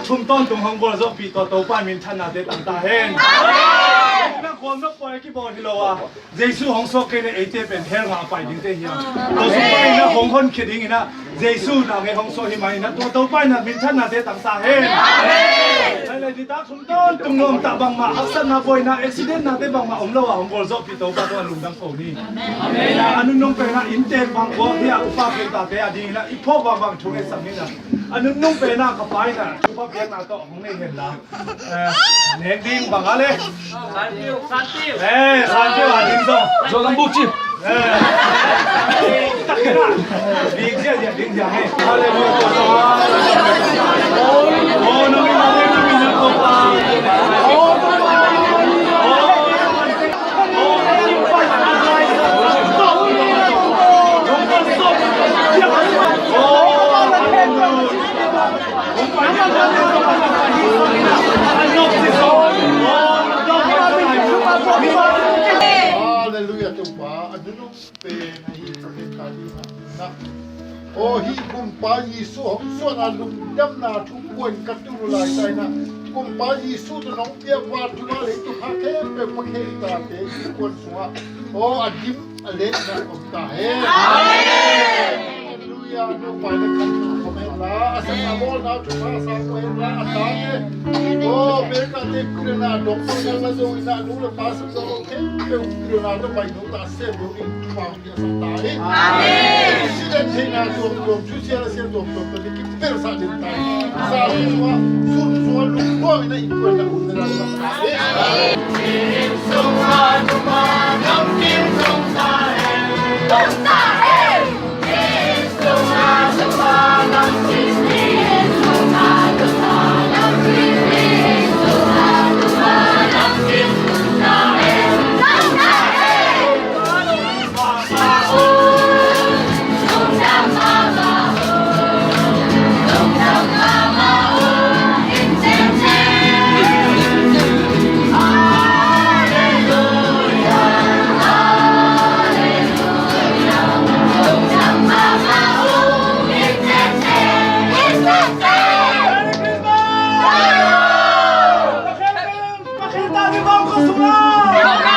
ชุมต้นตรงห้องบอลซอกปีต่อตัวป้านมินชันนาเดตังตาเฮนนักคนนักปอยกี่บอลที่เราอ่ะเจสุห้องซอกเกนเอเจเป็นเฮร์งาไปดิ้งเตฮียตัวสุดท้ายนะห้องคนคิดดิ้งนะเจสุนะในห้องซอกฮิมานะตัวป้านนะมินชันนาเดตังตาเฮนอะไรดีตาชุมต้นตรงน้องตาบังมาอักษรนาบอยนะอุบิเหตุนาเดบังมาเราห้องบอลซอกปีต่อป้านตัวลุงดังโคนี่อันนู้นน้องเป็นนะอินเตอร์บังว่าที่อุปการ์ตาเดียดิ้งนะอีพ่อบางช่วยสัมผัสนะอันนู้นน้องเป็นนะกับไปนะชุบเพียงนะตัวของนี่เห็นละเน็กดิ้งบังอะไรสันติวสันติวดิ้งส่งโจกันบุกจิตักนะดิ้งเสียดิ้งเสียให้อะไรบุกโอ้น้องมีมาเล่นมีนักตบตาโอ้Hallelujah to ba adunu pe na hi profeta na o hi kum pa Yesu so na lum dam na thu koin katuru lai sai na kum pa Yesu to nong pia wa thu ma le tu ha ke pe ma ke ta te hi kon suwa o adim ale na om ta he Hallelujah no pa na kan ko me la asa na bo na thu ma sa ko la ata ke o be ka te kure na dok na ma zo ina nu la pa sa zo ke pe kure na to pai no ta se do in pa ya sa ta he amen si den te na zo do chu si la se do to to ki per sa din ta sa so sur so lu ko ina in ko na un na sa ta he amen so ma no ma nam kim song sa he song sa he so ma so ma nam kim so ma so ma nam kim so ma so ma nam kim sa he song sa he Makita ni Bang Kusuma!